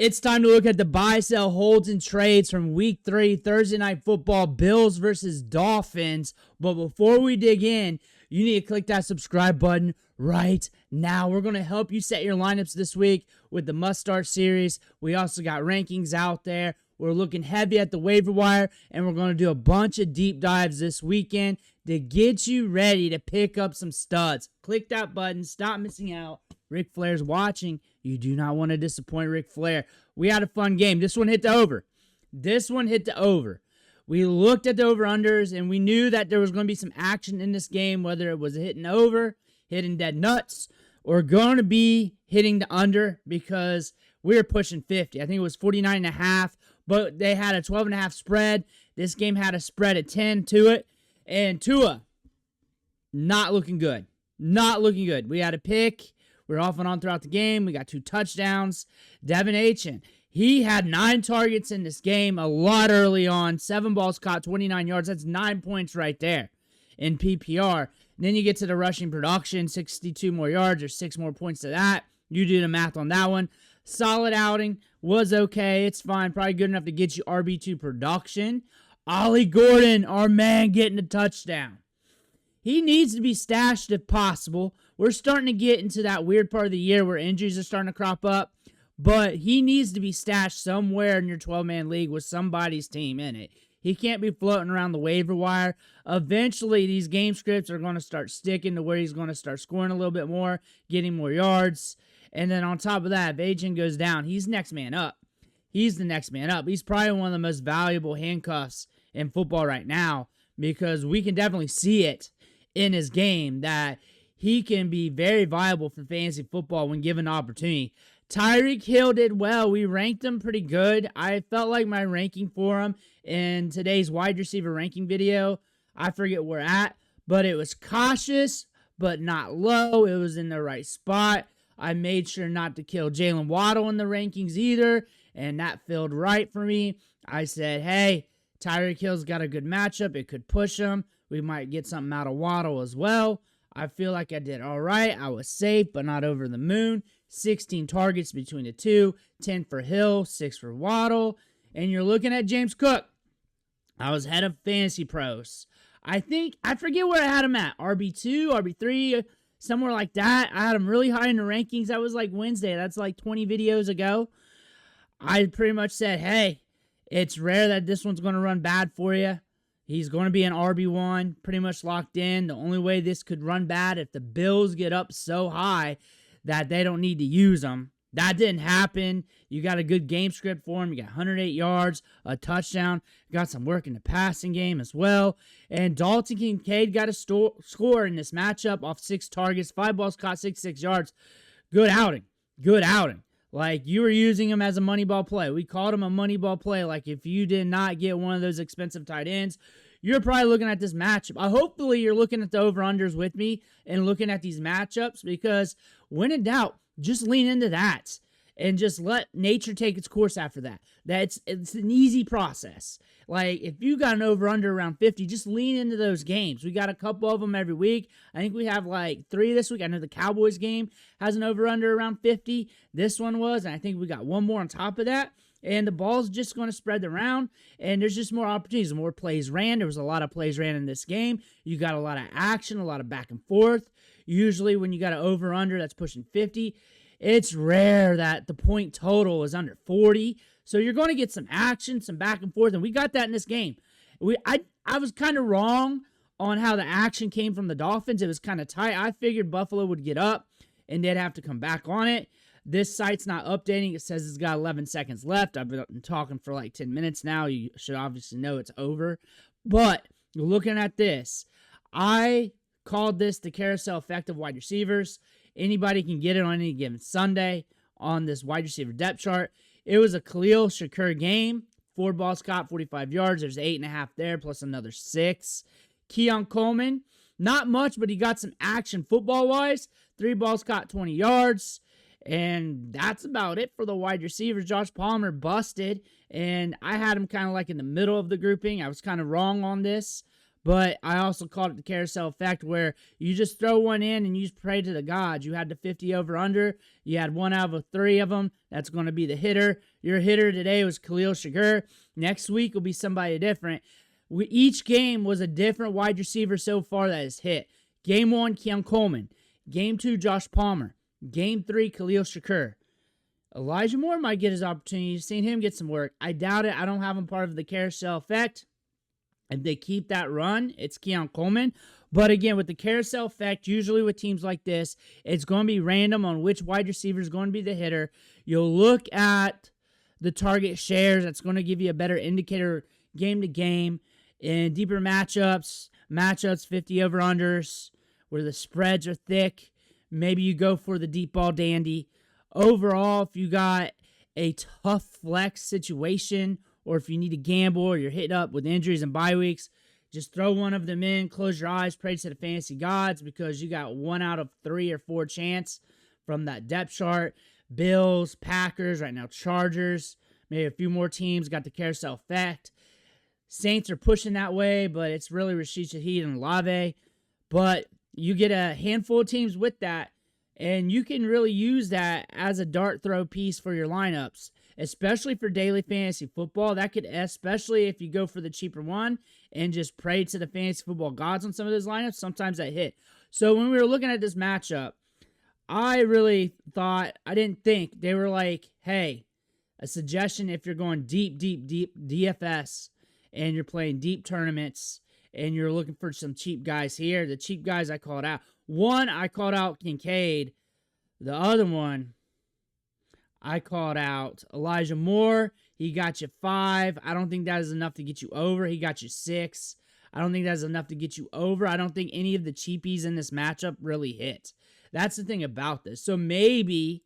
It's time to look at the buy, sell, holds, and trades from Week 3, Thursday Night Football, Bills versus Dolphins. But before we dig in, you need to click that subscribe button right now. We're going to help you set your lineups this week with the must-start series. We also got rankings out there. We're looking heavy at the waiver wire, and we're going to do a bunch of deep dives this weekend to get you ready to pick up some studs. Click that button. Stop missing out. Ric Flair's watching. You do not want to disappoint Ric Flair. We had a fun game. This one hit the over. We looked at the over-unders, and we knew that there was going to be some action in this game, whether it was hitting over, hitting dead nuts, or going to be hitting the under, because we were pushing 50. I think it was 49.5, but they had a 12.5 spread. This game had a spread at 10 to it, and Tua, not looking good. We had a pick. We were off and on throughout the game. We got 2 touchdowns. Devin Achan, he had 9 targets in this game, a lot early on. 7 balls caught, 29 yards. That's 9 points right there in PPR. And then you get to the rushing production, 62 more yards or 6 more points to that. You do the math on that one. Solid outing. Was okay. It's fine. Probably good enough to get you RB2 production. Ollie Gordon, our man, getting a touchdown. He needs to be stashed if possible. We're starting to get into that weird part of the year where injuries are starting to crop up. But he needs to be stashed somewhere in your 12-man league with somebody's team in it. He can't be floating around the waiver wire. Eventually, these game scripts are going to start sticking to where he's going to start scoring a little bit more, getting more yards. And then on top of that, if Agent goes down, he's next man up. He's the next man up. He's probably one of the most valuable handcuffs in football right now, because we can definitely see it in his game that he can be very viable for fantasy football when given the opportunity. Tyreek Hill did well. We ranked him pretty good. I felt like my ranking for him in today's wide receiver ranking video, I forget where at, but it was cautious, but not low. It was in the right spot. I made sure not to kill Jalen Waddle in the rankings either, and that felt right for me. I said, hey, Tyreek Hill's got a good matchup. It could push him. We might get something out of Waddle as well. I feel like I did all right. I was safe, but not over the moon. 16 targets between the two, 10 for Hill, 6 for Waddle. And you're looking at James Cook. I was head of Fantasy Pros. I forget where I had him at. RB2, RB3, somewhere like that. I had him really high in the rankings. That was like Wednesday. That's like 20 videos ago. I pretty much said, hey, it's rare that this one's going to run bad for you. He's going to be an RB1, pretty much locked in. The only way this could run bad if the Bills get up so high that they don't need to use him. That didn't happen. You got a good game script for him. You got 108 yards, a touchdown. Got some work in the passing game as well. And Dalton Kincaid got a score in this matchup off 6 targets, 5 balls caught, 66 yards. Good outing. Like, you were using him as a money ball play. We called him a money ball play. Like, if you did not get one of those expensive tight ends, you're probably looking at this matchup. Hopefully, you're looking at the over-unders with me and looking at these matchups, because when in doubt, just lean into that and just let nature take its course after that. It's an easy process. Like, if you got an over-under around 50, just lean into those games. We got a couple of them every week. I think we have like 3 this week. I know the Cowboys game has an over-under around 50. This one was, and I think we got one more on top of that. And the ball's just going to spread around, and there's just more opportunities. More plays ran. There was a lot of plays ran in this game. You got a lot of action, a lot of back and forth. Usually when you got an over-under that's pushing 50, it's rare that the point total is under 40. So you're going to get some action, some back and forth, and we got that in this game. I was kind of wrong on how the action came from the Dolphins. It was kind of tight. I figured Buffalo would get up, and they'd have to come back on it. This site's not updating. It says it's got 11 seconds left. I've been talking for like 10 minutes now. You should obviously know it's over. But looking at this, I called this the carousel effect of wide receivers. Anybody can get it on any given Sunday on this wide receiver depth chart. It was a Khalil Shakur game. 4 balls caught, 45 yards. There's 8.5 there, plus another 6. Keon Coleman, not much, but he got some action football-wise. 3 balls caught, 20 yards. And that's about it for the wide receivers. Josh Palmer busted, and I had him kind of like in the middle of the grouping. I was kind of wrong on this, But I also called it the carousel effect, where you just throw one in and you just pray to the gods. You had the 50 over-under. You had one out of 3 of them. That's going to be the hitter. Your hitter today was Khalil Shakur. Next week will be somebody different. Each game was a different wide receiver so far that has hit. Game 1, Keon Coleman. Game 2, Josh Palmer. Game 3, Khalil Shakur. Elijah Moore might get his opportunity. You've seen him get some work. I doubt it. I don't have him part of the carousel effect. If they keep that run, it's Keon Coleman. But again, with the carousel effect, usually with teams like this, it's going to be random on which wide receiver is going to be the hitter. You'll look at the target shares. That's going to give you a better indicator game to game. In deeper matchups 50 over-unders, where the spreads are thick, maybe you go for the deep ball dandy. Overall, if you got a tough flex situation, or if you need to gamble, or you're hit up with injuries and bye weeks, just throw one of them in, close your eyes, pray to the fantasy gods, because you got 1 out of 3 or 4 chance from that depth chart. Bills, Packers, right now Chargers, maybe a few more teams got the carousel effect. Saints are pushing that way, but it's really Rashid Shaheed and Olave. But you get a handful of teams with that, and you can really use that as a dart throw piece for your lineups, especially for daily fantasy football. That could, especially if you go for the cheaper one and just pray to the fantasy football gods on some of those lineups, sometimes that hit. So when we were looking at this matchup, I really thought, I didn't think, they were like, hey, a suggestion if you're going deep DFS and you're playing deep tournaments and you're looking for some cheap guys here, the cheap guys I called out. One, I called out Kincaid. The other one, I called out Elijah Moore. He got you 5. I don't think that is enough to get you over. He got you 6. I don't think that's enough to get you over. I don't think any of the cheapies in this matchup really hit. That's the thing about this. So maybe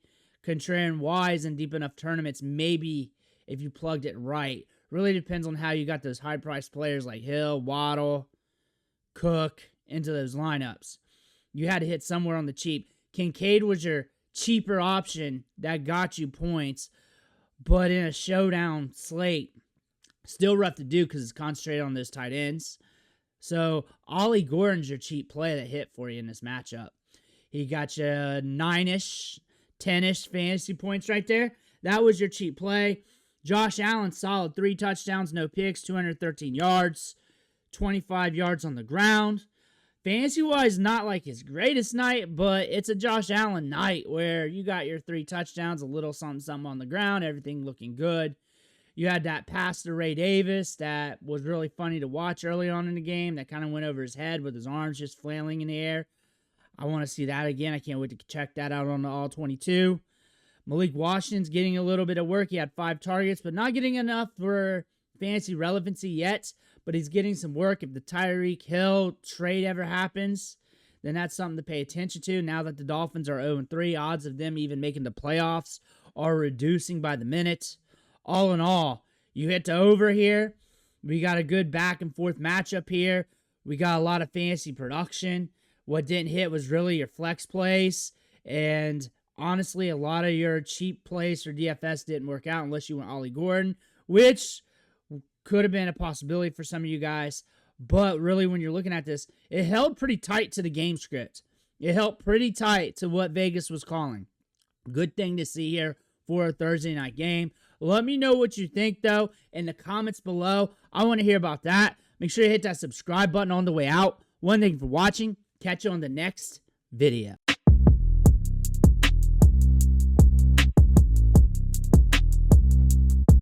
contrarian wise in deep enough tournaments, maybe if you plugged it right. Really depends on how you got those high-priced players like Hill, Waddle, Cook into those lineups. You had to hit somewhere on the cheap. Kincaid was your cheaper option that got you points, but in a showdown slate, still rough to do because it's concentrated on those tight ends. So Ollie Gordon's your cheap play that hit for you in this matchup. He got you 9-ish, 10-ish fantasy points right there. That was your cheap play. Josh Allen, solid 3 touchdowns, no picks, 213 yards, 25 yards on the ground. Fantasy-wise, not like his greatest night, but it's a Josh Allen night where you got your 3 touchdowns, a little something on the ground, everything looking good. You had that pass to Ray Davis that was really funny to watch early on in the game that kind of went over his head with his arms just flailing in the air. I want to see that again. I can't wait to check that out on the All-22. Malik Washington's getting a little bit of work. He had 5 targets, but not getting enough for fantasy relevancy yet. But he's getting some work. If the Tyreek Hill trade ever happens, then that's something to pay attention to. Now that the Dolphins are 0-3, odds of them even making the playoffs are reducing by the minute. All in all, you hit to over here. We got a good back and forth matchup here. We got a lot of fantasy production. What didn't hit was really your flex plays. And honestly, a lot of your cheap plays for DFS didn't work out unless you went Ollie Gordon, which could have been a possibility for some of you guys. But really, when you're looking at this, it held pretty tight to the game script. It held pretty tight to what Vegas was calling. Good thing to see here for a Thursday night game. Let me know what you think, though, in the comments below. I want to hear about that. Make sure you hit that subscribe button on the way out. One thing for watching. Catch you on the next video.